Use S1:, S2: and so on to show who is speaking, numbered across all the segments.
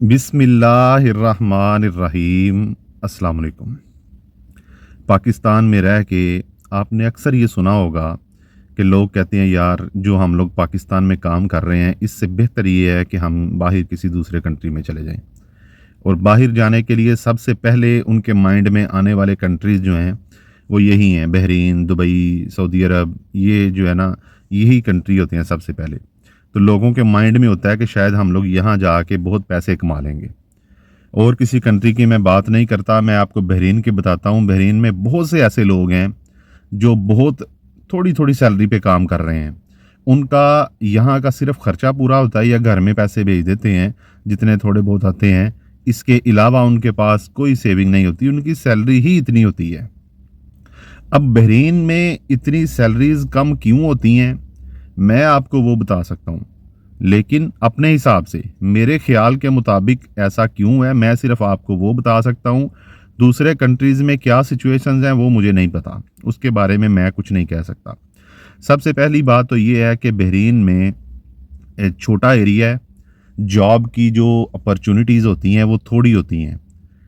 S1: बिस्मिल्लाहिर्रहमानिर्रहीम। अस्सलाम वालेकुम। पाकिस्तान में रह के आपने अक्सर ये सुना होगा कि लोग कहते हैं यार जो हम लोग पाकिस्तान में काम कर रहे हैं इससे बेहतर ये है कि हम बाहर किसी दूसरे कंट्री में चले जाएं। और बाहर जाने के लिए सबसे पहले उनके माइंड में आने वाले कंट्रीज़ जो हैं वो यही हैं, बहरीन, दुबई, सऊदी अरब, ये जो है ना, यही कंट्री होते हैं सबसे पहले। तो लोगों के माइंड में होता है कि शायद हम लोग यहाँ जाके बहुत पैसे कमा लेंगे। और किसी कंट्री की मैं बात नहीं करता, मैं आपको बहरीन की बताता हूँ। बहरीन में बहुत से ऐसे लोग हैं जो बहुत थोड़ी थोड़ी सैलरी पे काम कर रहे हैं। उनका यहाँ का सिर्फ खर्चा पूरा होता है या घर में पैसे भेज देते हैं जितने थोड़े बहुत आते हैं। इसके अलावा उनके पास कोई सेविंग नहीं होती, उनकी सैलरी ही इतनी होती है। अब बहरीन में इतनी सैलरीज कम क्यों होती हैं, मैं आपको वो बता सकता हूँ, लेकिन अपने हिसाब से मेरे ख्याल के मुताबिक ऐसा क्यों है मैं सिर्फ आपको वो बता सकता हूँ। दूसरे कंट्रीज़ में क्या सिचुएशंस हैं वो मुझे नहीं पता, उसके बारे में मैं कुछ नहीं कह सकता। सबसे पहली बात तो ये है कि बहरीन में एक छोटा एरिया है, जॉब की जो अपॉर्चुनिटीज़ होती हैं वो थोड़ी होती हैं,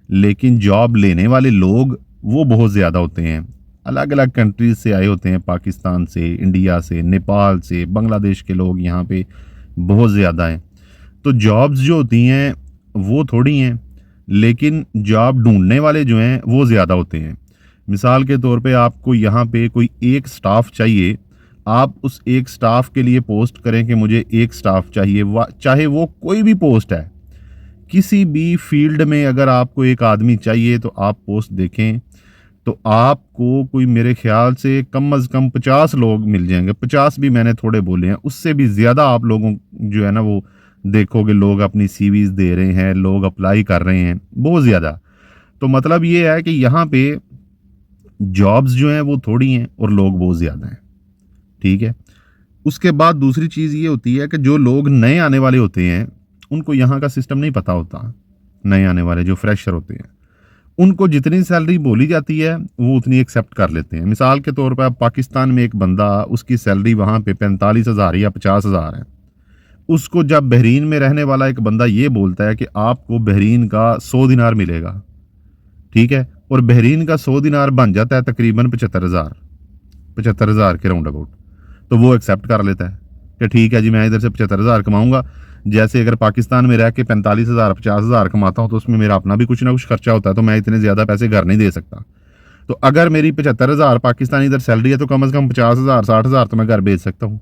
S1: लेकिन जॉब लेने वाले लोग वो बहुत ज़्यादा होते हैं। अलग अलग कंट्रीज से आए होते हैं, पाकिस्तान से, इंडिया से, नेपाल से, बांग्लादेश के लोग यहाँ पे बहुत ज़्यादा हैं। तो जॉब्स जो होती हैं वो थोड़ी हैं, लेकिन जॉब ढूंढने वाले जो हैं वो ज़्यादा होते हैं। मिसाल के तौर पे आपको यहाँ पे कोई एक स्टाफ चाहिए, आप उस एक स्टाफ के लिए पोस्ट करें कि मुझे एक स्टाफ चाहिए, चाहे वो कोई भी पोस्ट है, किसी भी फील्ड में अगर आपको एक आदमी चाहिए तो आप पोस्ट देखें तो आपको कोई मेरे ख्याल से कम अज़ कम 50 लोग मिल जाएंगे। 50 भी मैंने थोड़े बोले हैं, उससे भी ज़्यादा आप लोगों जो है ना वो देखोगे, लोग अपनी सीवीज दे रहे हैं, लोग अप्लाई कर रहे हैं बहुत ज़्यादा। तो मतलब ये है कि यहाँ पे जॉब्स जो हैं वो थोड़ी हैं और लोग बहुत ज़्यादा हैं। ठीक है। उसके बाद दूसरी चीज़ ये होती है कि जो लोग नए आने वाले होते हैं उनको यहाँ का सिस्टम नहीं पता होता। नए आने वाले जो फ्रेशर होते हैं उनको जितनी सैलरी बोली जाती है वो उतनी एक्सेप्ट कर लेते हैं। मिसाल के तौर पर अब पाकिस्तान में एक बंदा, उसकी सैलरी वहाँ पे 45,000 या 50,000 है। उसको जब बहरीन में रहने वाला एक बंदा ये बोलता है कि आपको बहरीन का 100 दिनार मिलेगा, ठीक है, और बहरीन का 100 दिनार बन जाता है तकरीबन 75,000 के राउंड अबाउट, तो वो एक्सेप्ट कर लेता है कि ठीक है जी, मैं इधर से 75,000 कमाऊंगा। जैसे अगर पाकिस्तान में रह के 45,000 50,000 कमाता हूँ तो उसमें मेरा अपना भी कुछ ना कुछ खर्चा होता है, तो मैं इतने ज़्यादा पैसे घर नहीं दे सकता। तो अगर मेरी 75,000 पाकिस्तानी इधर सैलरी है तो कम से कम 50,000 60,000 तो मैं घर भेज सकता हूँ।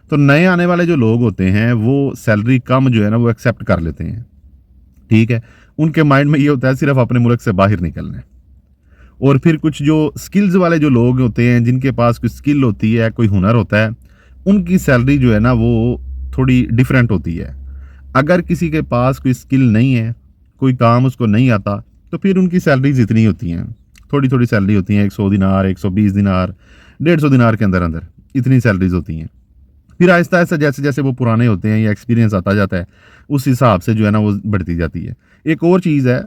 S1: तो नए आने वाले जो लोग होते हैं वो सैलरी कम जो है ना वो एक्सेप्ट कर लेते हैं। ठीक है। उनके माइंड में ये होता है सिर्फ अपने मुल्क से बाहर निकलना है। और फिर कुछ जो स्किल्स वाले जो लोग होते हैं, जिनके पास कोई स्किल होती है, कोई हुनर होता है, उनकी सैलरी जो है ना वो थोड़ी डिफरेंट होती है। अगर किसी के पास कोई स्किल नहीं है, कोई काम उसको नहीं आता, तो फिर उनकी सैलरीज इतनी होती हैं, थोड़ी थोड़ी सैलरी होती हैं, 100 दिनार, 120 दिनार, 150 दिनार के अंदर अंदर इतनी सैलरीज होती हैं। फिर आहिस्ता आहिस्ता जैसे जैसे वो पुराने होते हैं या एक्सपीरियंस आता जाता है, उस हिसाब से जो है ना वो बढ़ती जाती है। एक और चीज़ है,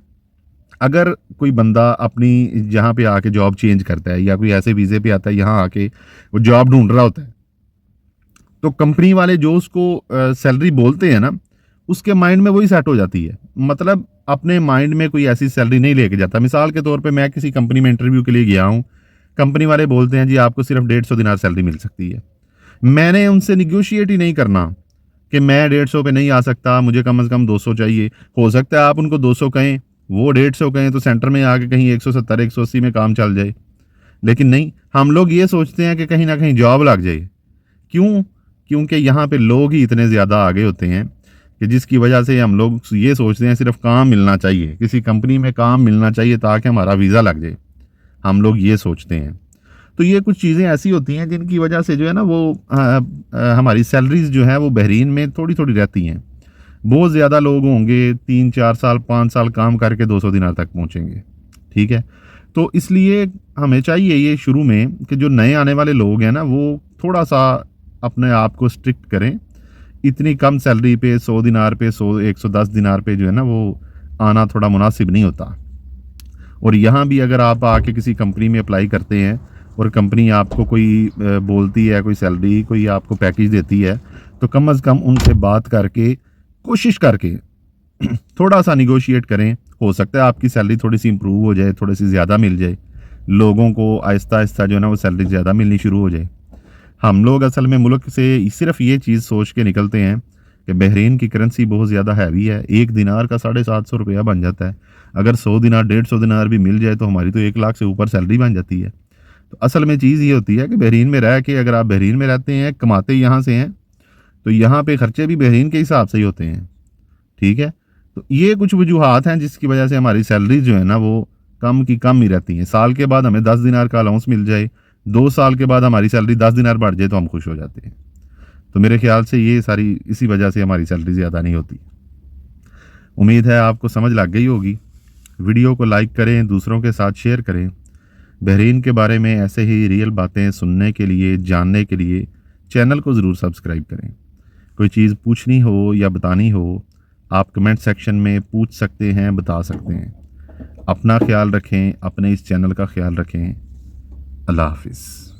S1: अगर कोई बंदा अपनी जहाँ पे आके जॉब चेंज करता है या कोई ऐसे वीज़े पे आता है, यहाँ आके वो जॉब ढूंढ रहा होता है, तो कंपनी वाले जो उसको सैलरी बोलते हैं ना, उसके माइंड में वही सेट हो जाती है। मतलब अपने माइंड में कोई ऐसी सैलरी नहीं लेके जाता। मिसाल के तौर पे मैं किसी कंपनी में इंटरव्यू के लिए गया हूँ, कंपनी वाले बोलते हैं जी आपको सिर्फ 150 दिनार सैलरी मिल सकती है। मैंने उनसे निगोशिएट ही नहीं करना कि मैं 150 पे नहीं आ सकता, मुझे कम से कम 200 चाहिए। हो सकता है आप उनको 200 कहें, वो 150 कहें, तो सेंटर में आके कहीं 170 180 में काम चल जाए। लेकिन नहीं, हम लोग ये सोचते हैं कि कहीं ना कहीं जॉब लग जाए। क्यों? क्योंकि यहाँ पे लोग ही इतने ज़्यादा आगे होते हैं कि जिसकी वजह से हम लोग ये सोचते हैं सिर्फ काम मिलना चाहिए, किसी कंपनी में काम मिलना चाहिए ताकि हमारा वीज़ा लग जाए। हम लोग ये सोचते हैं। तो ये कुछ चीज़ें ऐसी होती हैं जिनकी वजह से जो है ना वो हमारी सैलरीज जो है वो बहरीन में थोड़ी थोड़ी रहती हैं। बहुत ज़्यादा लोग होंगे 3 4 साल 5 साल काम करके 200 दिनार तक पहुँचेंगे। ठीक है। तो इसलिए हमें चाहिए ये शुरू में कि जो नए आने वाले लोग हैं ना वो थोड़ा सा अपने आप को स्ट्रिक्ट करें। इतनी कम सैलरी पे 100 दिनार पे 110 दिनार पे जो है ना वो आना थोड़ा मुनासिब नहीं होता। और यहाँ भी अगर आप आके किसी कंपनी में अप्लाई करते हैं और कंपनी आपको कोई बोलती है, कोई सैलरी, कोई आपको पैकेज देती है, तो कम से कम उनसे बात करके, कोशिश करके थोड़ा सा निगोशिएट करें, हो सकता है आपकी सैलरी थोड़ी सी इंप्रूव हो जाए, थोड़ी सी ज़्यादा मिल जाए, लोगों को आहिस्ता आहिस्ता जो है ना वो सैलरी ज़्यादा मिलनी शुरू हो जाए। हम लोग असल में मुल्क से सिर्फ ये चीज़ सोच के निकलते हैं कि बहरीन की करेंसी बहुत ज़्यादा हैवी है, 1 दिनार का 750 रुपया बन जाता है। अगर 100 दिनार 150 दिनार भी मिल जाए तो हमारी तो 1 लाख से ऊपर सैलरी बन जाती है। तो असल में चीज़ ये होती है कि बहरीन में रह के, अगर आप बहरीन में रहते हैं, कमाते यहाँ से हैं, तो यहाँ पे खर्चे भी बहरीन के हिसाब से ही होते हैं। ठीक है? तो ये कुछ वजूहात हैं जिसकी वजह से हमारी सैलरी जो है ना वो कम की कम ही रहती हैं। साल के बाद हमें 10 दिनार का अलाउंस मिल जाए, 2 साल के बाद हमारी सैलरी 10 दिनार बढ़ जाए तो हम खुश हो जाते हैं। तो मेरे ख्याल से ये सारी इसी वजह से हमारी सैलरी ज़्यादा नहीं होती। उम्मीद है आपको समझ लग गई होगी। वीडियो को लाइक करें, दूसरों के साथ शेयर करें। बहरीन के बारे में ऐसे ही रियल बातें सुनने के लिए, जानने के लिए चैनल को ज़रूर सब्सक्राइब करें। कोई चीज़ पूछनी हो या बतानी हो, आप कमेंट सेक्शन में पूछ सकते हैं, बता सकते हैं। अपना ख्याल रखें, अपने इस चैनल का ख्याल रखें। अल्लाह हाफ़िज़।